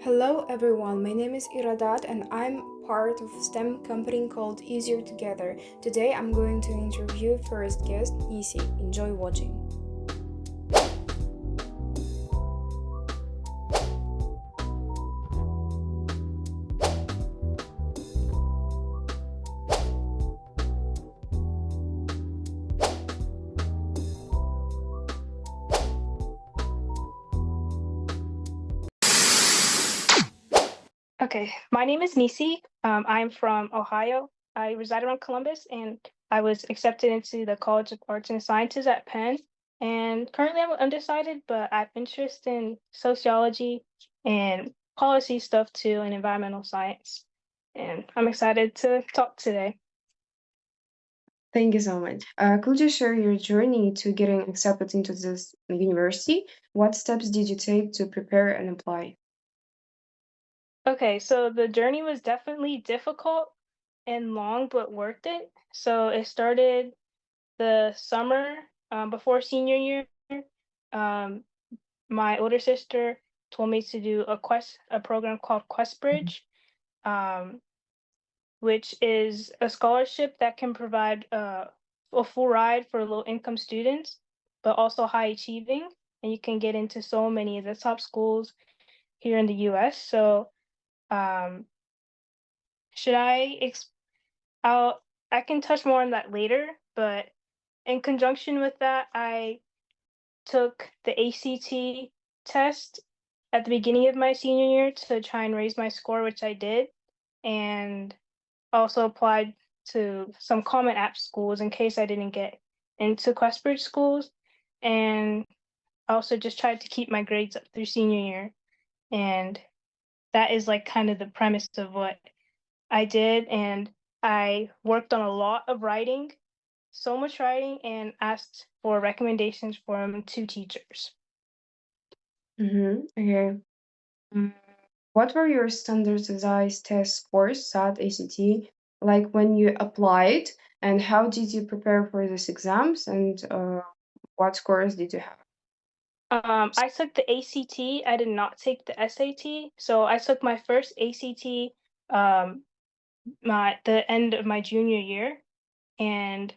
Hello everyone, my name is Iradat and I'm part of STEM company called Easier Together. Today I'm going to interview first guest Nissi. Enjoy watching. Okay, my name is Nissi. I'm from Ohio. I reside around Columbus, and I was accepted into the College of Arts and Sciences at Penn. And currently, I'm undecided, but I have interest in sociology and policy stuff too, and environmental science. And I'm excited to talk today. Thank you so much. Could you share your journey to getting accepted into this university? What steps did you take to prepare and apply? Okay, so the journey was definitely difficult and long, but worth it. So it started the summer before senior year. Um, my older sister told me to do a program called QuestBridge, um, which is a scholarship that can provide a full ride for low income students, but also high achieving, and you can get into so many of the top schools here in the U.S. So, um, should I? I'll I can touch more on that later, but in conjunction with that, I took the ACT test at the beginning of my senior year to try and raise my score, which I did, and also applied to some Common App schools in case I didn't get into Questbridge schools, and I also just tried to keep my grades up through senior year, and that is like kind of the premise of what I did, and I worked on a lot of writing, so much writing, and asked for recommendations from two teachers. Okay. Mm, What were your standardized test scores, SAT, ACT, like when you applied, and how did you prepare for these exams, and what scores did you have? I took the ACT. I did not take the SAT. So I took my first ACT the end of my junior year, and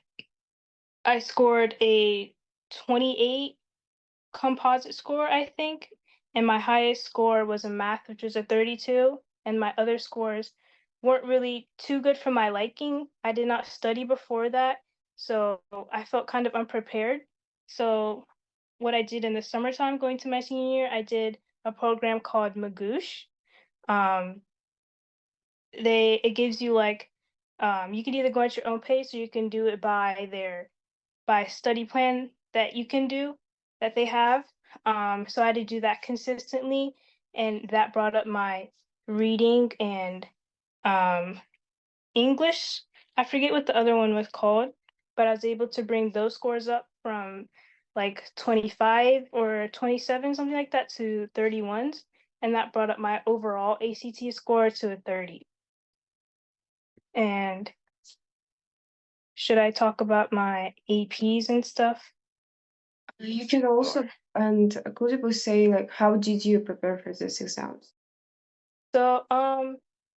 I scored a 28 composite score, I think, and my highest score was in math, which was a 32, and my other scores weren't really too good for my liking. I did not study before that, so I felt kind of unprepared. So what I did in the summertime going to my senior year, I did a program called Magoosh. Um, it gives you like you can either go at your own pace or you can do it by study plan that you can do that they have. So I had to do that consistently, and that brought up my reading and um, English. I forget what the other one was called, but I was able to bring those scores up from like 25 or 27, something like that, to 31s. And that brought up my overall ACT score to a 30. And should I talk about my APs and stuff? You can also, and could you please say, like, how did you prepare for these exams? So,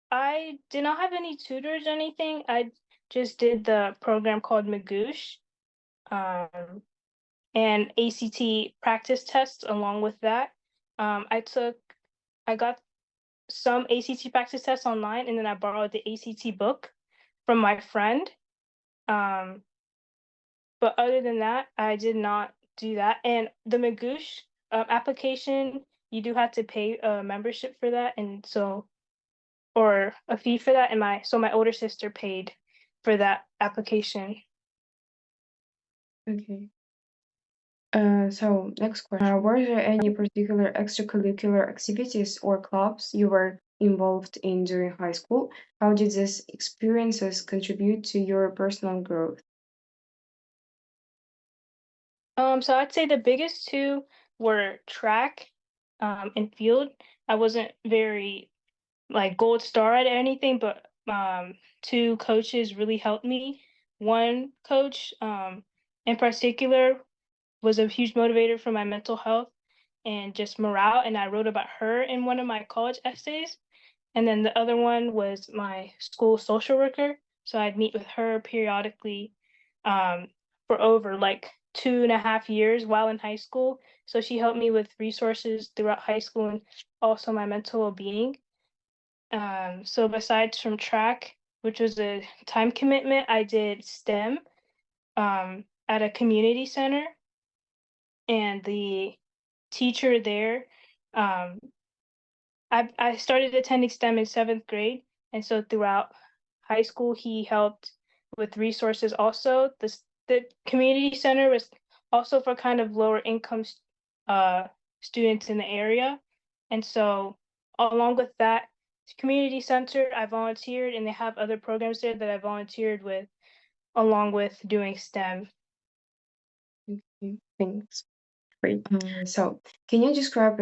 I did not have any tutors or anything. I just did the program called Magoosh, um, and ACT practice tests along with that. I got some ACT practice tests online, and then I borrowed the ACT book from my friend. Um, but other than that, I did not do that. And the Magoosh application, you do have to pay a membership for that, and so or a fee for that, and my older sister paid for that application. Okay. So next question. Were there any particular extracurricular activities or clubs you were involved in during high school? How did these experiences contribute to your personal growth? So I'd say the biggest two were track and field. I wasn't very like gold star at anything, but two coaches really helped me. One coach in particular was a huge motivator for my mental health, and just morale, and I wrote about her in one of my college essays. And then the other one was my school social worker. So I'd meet with her periodically um, for over like 2.5 years while in high school. So she helped me with resources throughout high school and also my mental well-being. So besides from track, which was a time commitment, I did STEM at a community center, and the teacher there, um, I started attending STEM in 7th grade, and so throughout high school, he helped with resources also. The community center was also for kind of lower income uh, students in the area, and so along with that community center, I volunteered, and they have other programs there that I volunteered with, along with doing STEM. Okay, thanks. Great. So, can you describe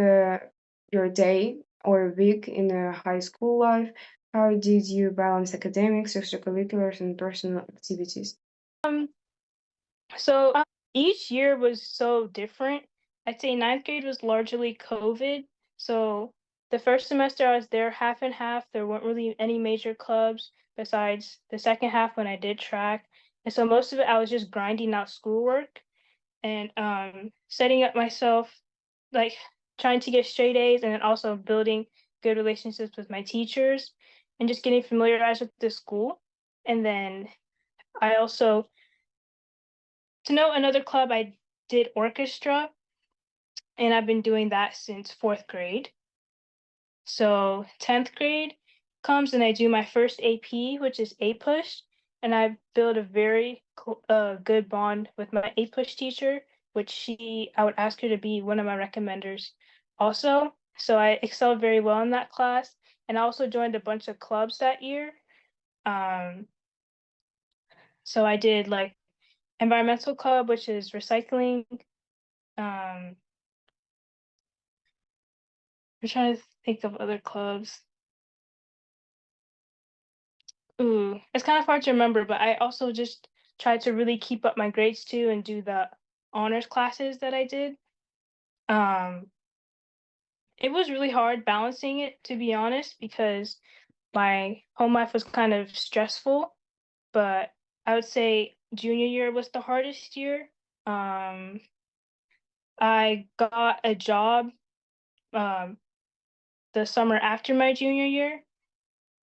your day or week in a high school life? How did you balance academics, extracurriculars, and personal activities? Um, So each year was so different. I'd say 9th grade was largely COVID. So the first semester I was there half and half. There weren't really any major clubs besides the second half when I did track. And so most of it I was just grinding out schoolwork and setting up myself, like trying to get straight A's, and then also building good relationships with my teachers and just getting familiarized with the school. And then I also, to know another club, I did orchestra, and I've been doing that since 4th grade. So 10th grade comes and I do my first AP, which is A push, and I build a very good bond with my A push teacher, which I would ask her to be one of my recommenders also. So I excelled very well in that class, and I also joined a bunch of clubs that year. Um, so I did like environmental club, which is recycling. Um, I'm trying to think of other clubs. Ooh, it's kind of hard to remember, but I also just tried to really keep up my grades too and do the honors classes that I did. Um, it was really hard balancing it, to be honest, because my home life was kind of stressful, but I would say junior year was the hardest year. Um, I got a job um, the summer after my junior year.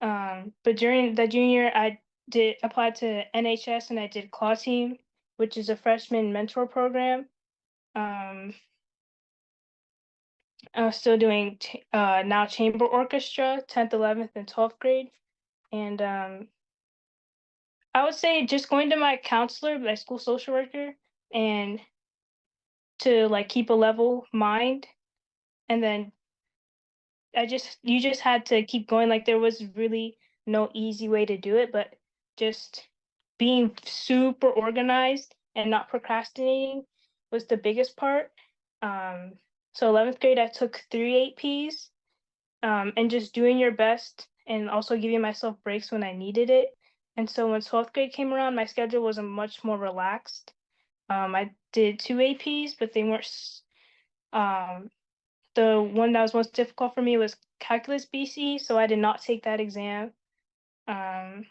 But during the junior, I did apply to NHS and I did Claw Team, which is a freshman mentor program. Um, I was still doing now chamber orchestra, 10th, 11th, and 12th grade. And I would say just going to my counselor, my school social worker, and to like keep a level mind. And then you just had to keep going. Like there was really no easy way to do it, but just being super organized and not procrastinating was the biggest part. Um, so 11th grade, I took 3 APs, and just doing your best and also giving myself breaks when I needed it. And so when 12th grade came around, my schedule was much more relaxed. I did 2 APs, but they weren't um, the one that was most difficult for me was calculus BC, so I did not take that exam. Um,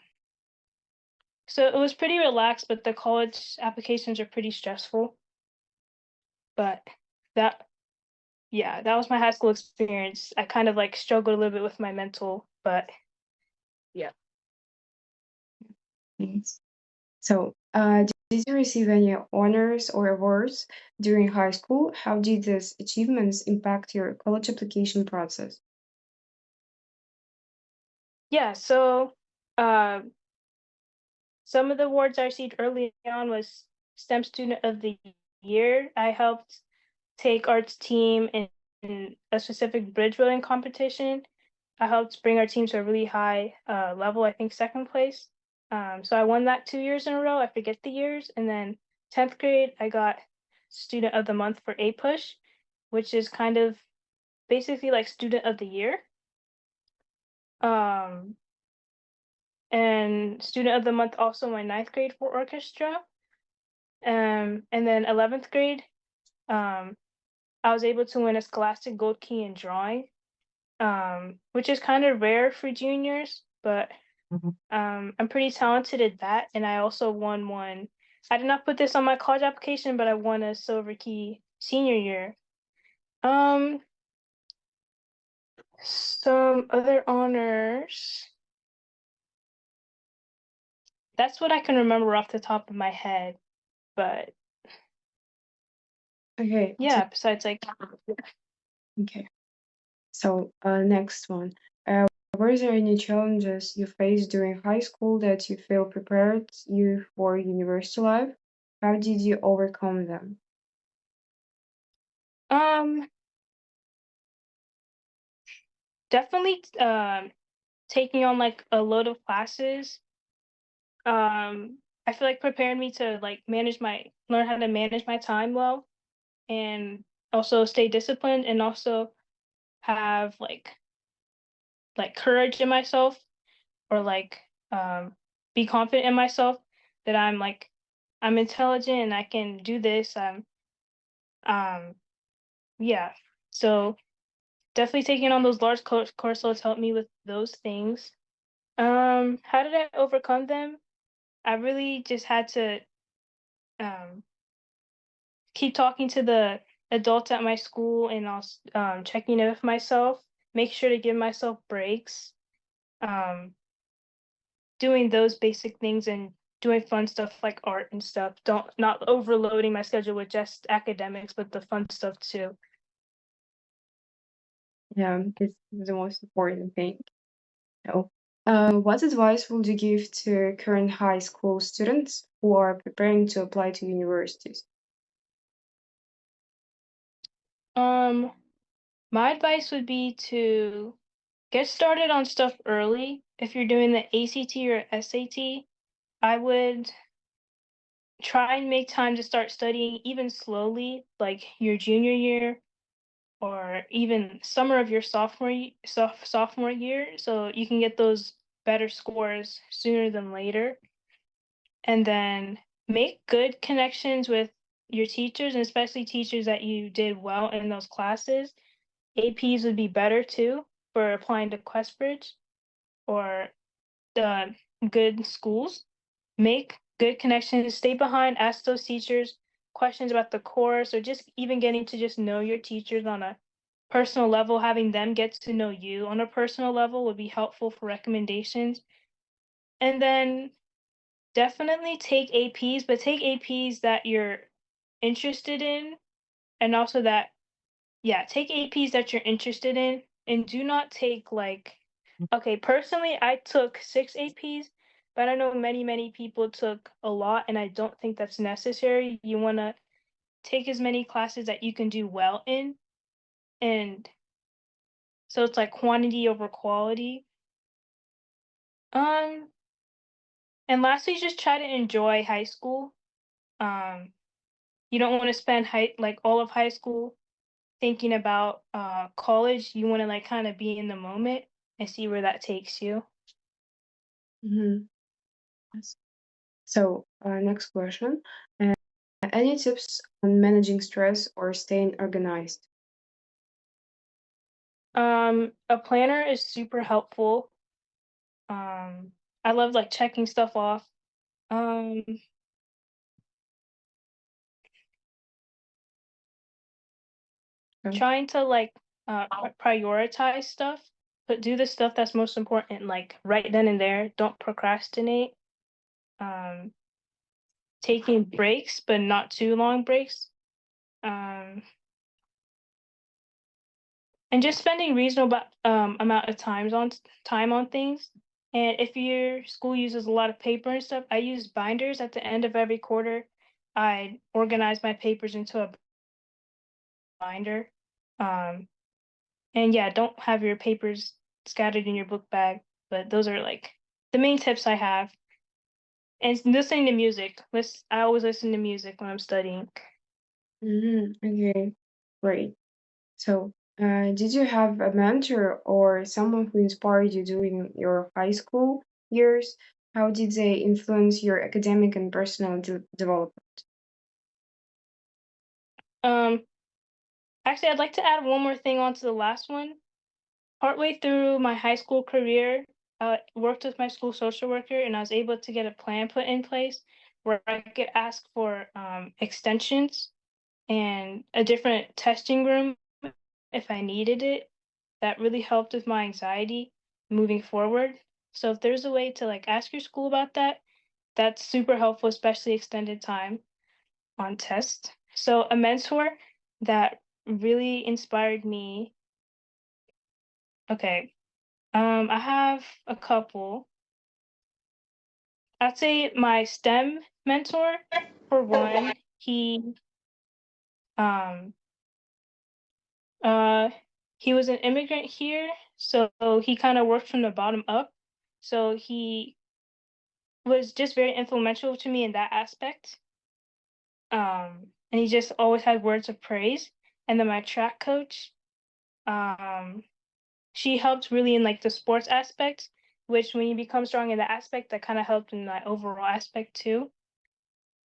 so it was pretty relaxed, but the college applications are pretty stressful. But that, yeah, that was my high school experience. I kind of like struggled a little bit with my mental, but yeah. Thanks. So, did you receive any honors or awards during high school? How did these achievements impact your college application process? Yeah, so uh, some of the awards I received early on was STEM Student of the Year. I helped take arts team in a specific bridge building competition. I helped bring our team to a really high level, I think second place. So I won that 2 years in a row. I forget the years. And then 10th grade, I got Student of the Month for A Push, which is kind of basically like Student of the Year. Um, and Student of the Month also my 9th grade for orchestra. And then 11th grade, um, I was able to win a Scholastic Gold Key in drawing, which is kind of rare for juniors, but I'm pretty talented at that. And I also won one. I did not put this on my college application, but I won a silver key senior year. Um, some other honors. That's what I can remember off the top of my head. But Okay, yeah, besides like okay. So, next one. Were there any challenges you faced during high school that you feel prepared you for university life? How did you overcome them? um definitely taking on like a load of classes. I feel like prepared me to like learn how to manage my time well and also stay disciplined and also have like courage in myself or be confident in myself that I'm intelligent and I can do this. Um yeah. So definitely taking on those large course loads helped me with those things. How did I overcome them? I really just had to um keep talking to the adults at my school and also checking in with myself, make sure to give myself breaks, um, doing those basic things and doing fun stuff like art and stuff. Don't not overloading my schedule with just academics, but the fun stuff too. Yeah, it's the most important thing. So, what advice would you give to current high school students who are preparing to apply to universities? Um, my advice would be to get started on stuff early. If you're doing the ACT or SAT, I would try and make time to start studying even slowly, like your junior year or even summer of your sophomore year, so you can get those better scores sooner than later. And then make good connections with your teachers, and especially teachers that you did well in those classes. APs would be better too for applying to Questbridge or the good schools. Make good connections, stay behind, ask those teachers questions about the course, or just even getting to just know your teachers on a personal level, having them get to know you on a personal level would be helpful for recommendations. And then definitely take APs, but take APs that you're interested in, and also that, yeah, take APs that you're interested in, and do not take like, okay, personally, I took 6 APs, but I know many people took a lot, and I don't think that's necessary. You want to take as many classes that you can do well in, and so it's like quantity over quality. Um, and lastly, just try to enjoy high school. Um, you don't want to spend all of high school thinking about college. You want to like kind of be in the moment and see where that takes you. Mhm. Yes. So, next question. Any tips on managing stress or staying organized? A planner is super helpful. Um, I love like checking stuff off. Um, Okay. trying to like prioritize stuff, but do the stuff that's most important, like right then and there. Don't procrastinate. Um, taking breaks, but not too long breaks. Um, and just spending reasonable amount of time on things. And if your school uses a lot of paper and stuff, I use binders at the end of every quarter. I organize my papers into a binder. Um, and yeah, don't have your papers scattered in your book bag. But those are like the main tips I have. And listening to music. I always listen to music when I'm studying. Okay, great. So, did you have a mentor or someone who inspired you during your high school years? How did they influence your academic and personal development? Um, Actually, I'd like to add one more thing onto the last one. Partway through my high school career, worked with my school social worker, and I was able to get a plan put in place where I could ask for extensions and a different testing room if I needed it. That really helped with my anxiety moving forward. So if there's a way to like ask your school about that, that's super helpful, especially extended time on tests. So a mentor that really inspired me. Okay, I have a couple. I'd say my STEM mentor, for one, um uh he was an immigrant here, so he kind of worked from the bottom up. So he was just very influential to me in that aspect. And he just always had words of praise. And then my track coach, um, she helped really in like the sports aspect, which when you become strong in that aspect, that kind of helped in that overall aspect too.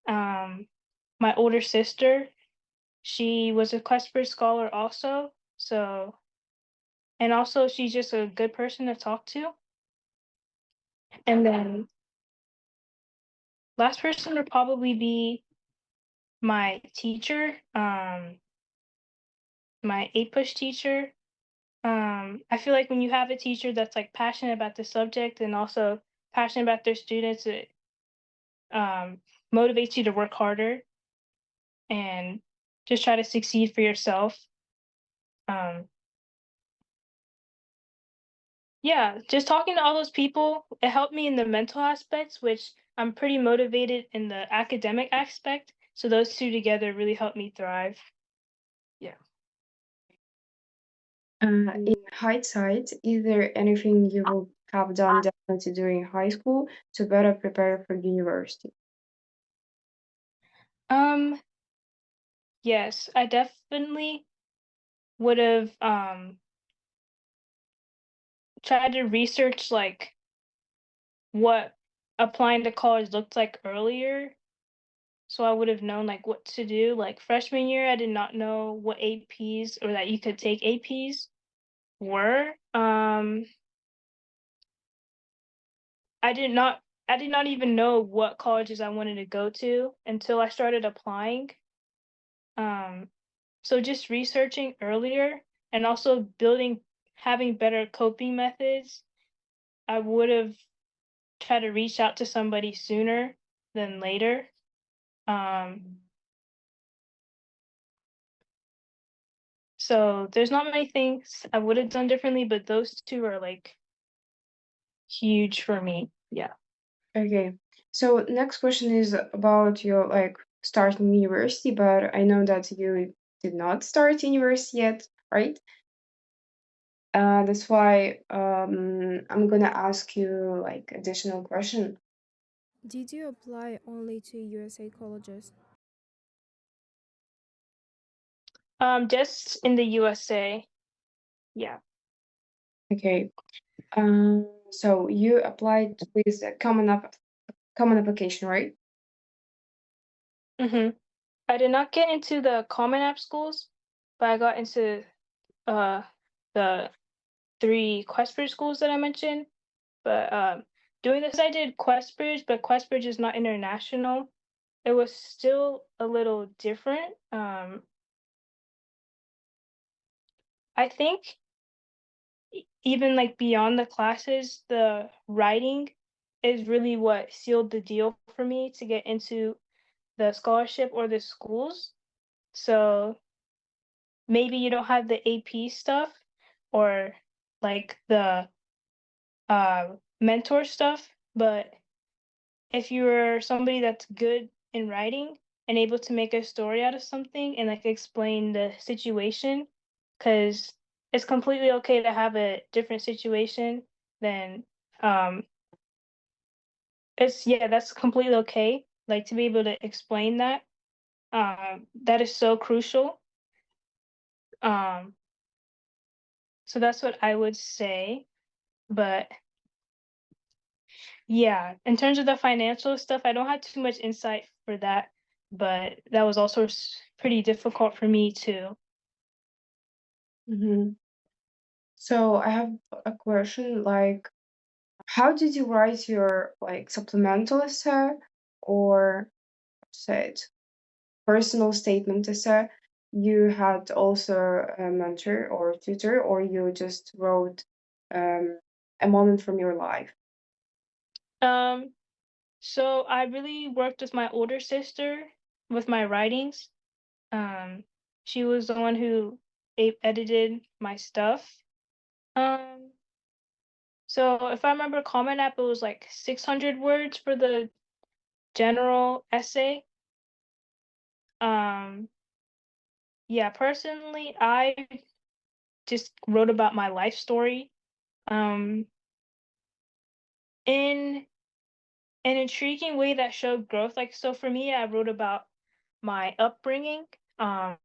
Um, my older sister, she was a Questbridge scholar also, so and also she's just a good person to talk to. And then last person would probably be my teacher, my APUSH teacher. I feel like when you have a teacher that's like passionate about the subject and also passionate about their students, it um, motivates you to work harder and just try to succeed for yourself. Um, yeah, just talking to all those people, it helped me in the mental aspects, which I'm pretty motivated in the academic aspect. So those two together really helped me thrive. Yeah. In hindsight, is there anything you would have done differently during high school to better prepare for university? Um, yes, I definitely would have tried to research like what applying to college looked like earlier. So I would have known like what to do. Like freshman year, I did not know what APs or that you could take APs were. I did not I did not even know what colleges I wanted to go to until I started applying. Um, so just researching earlier and also having better coping methods, I would have tried to reach out to somebody sooner than later. Um, so there's not many things I would have done differently, but those two are like huge for me. Yeah. Okay, so next question is about your like starting university, but I know that you did not start university yet, right? That's why I'm gonna ask you like additional question. Did you apply only to USA colleges? Just in the USA. Yeah. Okay, so you applied with a common application, right? Mm-hmm. I did not get into the Common App schools, but I got into uh the three Questbridge schools that I mentioned. But doing this, I did Questbridge, but Questbridge is not international. It was still a little different. I think even like beyond the classes, the writing is really what sealed the deal for me to get into the scholarship or the schools. So maybe you don't have the AP stuff or like the mentor stuff, but if you're somebody that's good in writing and able to make a story out of something and like explain the situation, because it's completely okay to have a different situation than um it's yeah, that's completely okay. Like to be able to explain that. That is so crucial. Um, so that's what I would say. But yeah, in terms of the financial stuff, I don't have too much insight for that, but that was also pretty difficult for me too. Mhm. So I have a question, like, how did you write your like supplemental essay or say it personal statement essay? You had also a mentor or tutor, or you just wrote a moment from your life? Um, so I really worked with my older sister with my writings. Um, she was the one who edited my stuff. Um, so if I remember Common App, it was like 600 words for the general essay. Um, yeah, personally, I just wrote about my life story. Um, in an intriguing way that showed growth. Like, so for me, I wrote about my upbringing. Um,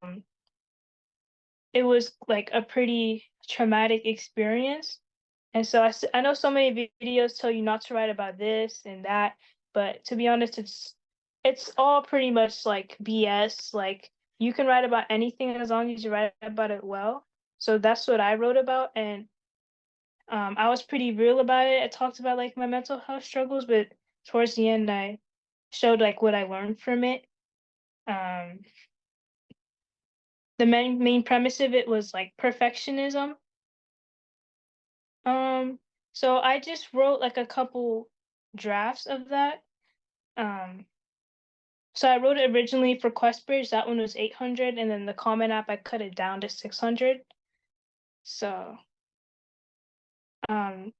it was like a pretty traumatic experience. And so I know so many videos tell you not to write about this and that, but to be honest, it's all pretty much like BS. Like you can write about anything as long as you write about it well. So that's what I wrote about, and I was pretty real about it. I talked about like my mental health struggles, but towards the end, I showed like what I learned from it. Um, the main premise of it was like perfectionism. Um, so I just wrote like a couple drafts of that. Um, so I wrote it originally for QuestBridge. That one was 800, and then the Common App I cut it down to 600. So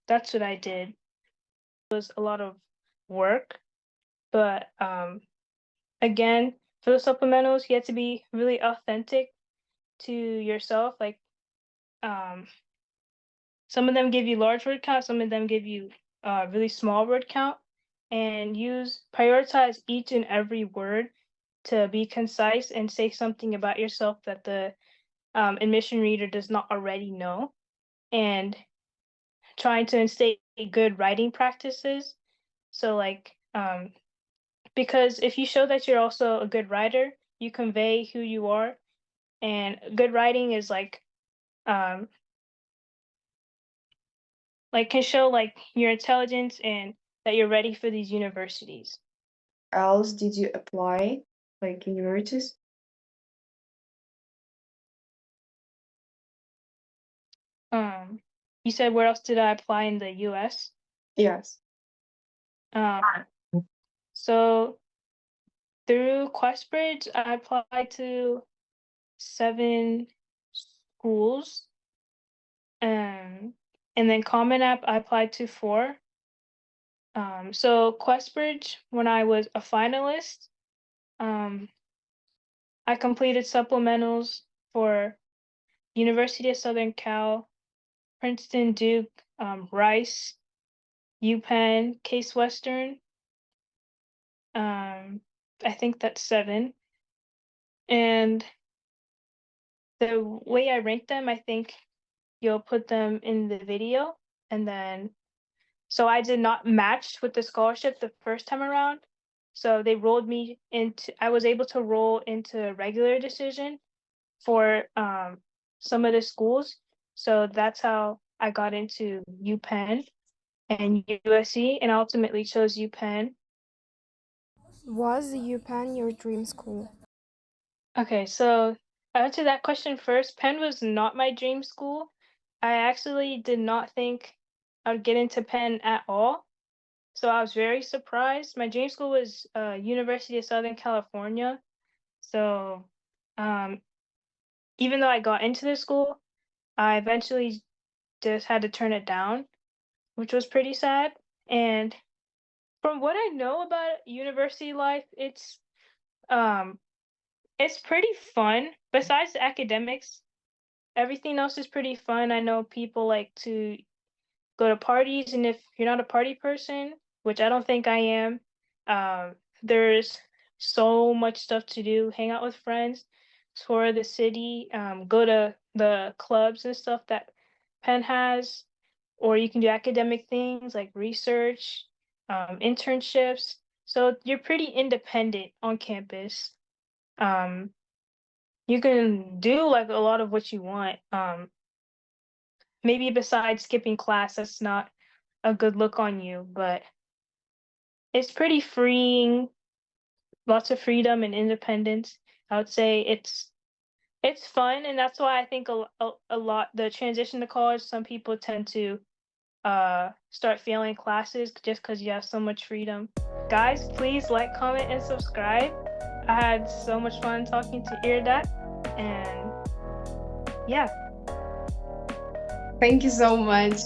that's what I did. It was a lot of work, but again, for the supplementals, you have to be really authentic to yourself. Like um, some of them give you large word count, some of them give you really small word count, and prioritize each and every word to be concise and say something about yourself that the admission reader does not already know, and trying to instate good writing practices. So like because if you show that you're also a good writer, you convey who you are, and good writing is um like can show like your intelligence and that you're ready for these universities. Else did you apply like universities? Um, you said where else did I apply in the US? Yes. Um, so through QuestBridge, I applied to 7 schools. And then Common App, I applied to 4. So QuestBridge, when I was a finalist, um, I completed supplementals for University of Southern Cal, Princeton, Duke, Rice, UPenn, Case Western. I think that's 7. And the way I rank them, I think you'll put them in the video. And then, so I did not match with the scholarship the first time around. So they rolled me into, I was able to roll into a regular decision for some of the schools. So that's how I got into UPenn and USC, and ultimately chose UPenn. Was UPenn your dream school? Okay, so I answer that question first. Penn was not my dream school. I actually did not think I would get into Penn at all. So I was very surprised. My dream school was University of Southern California. So um, even though I got into the school, I eventually just had to turn it down, which was pretty sad. And from what I know about university life, um it's pretty fun. Besides the academics, everything else is pretty fun. I know people like to go to parties, and if you're not a party person, which I don't think I am, there's so much stuff to do. Hang out with friends, tour the city, go to the clubs and stuff that Penn has, or you can do academic things like research, internships. So you're pretty independent on campus. Um, you can do like a lot of what you want. Maybe besides skipping class, that's not a good look on you, but it's pretty freeing, lots of freedom and independence. I would say it's fun, and that's why I think a lot the transition to college, some people tend to start failing classes just because you have so much freedom. Guys, please like, comment, and subscribe. I had so much fun talking to Iradat, and yeah. Thank you so much.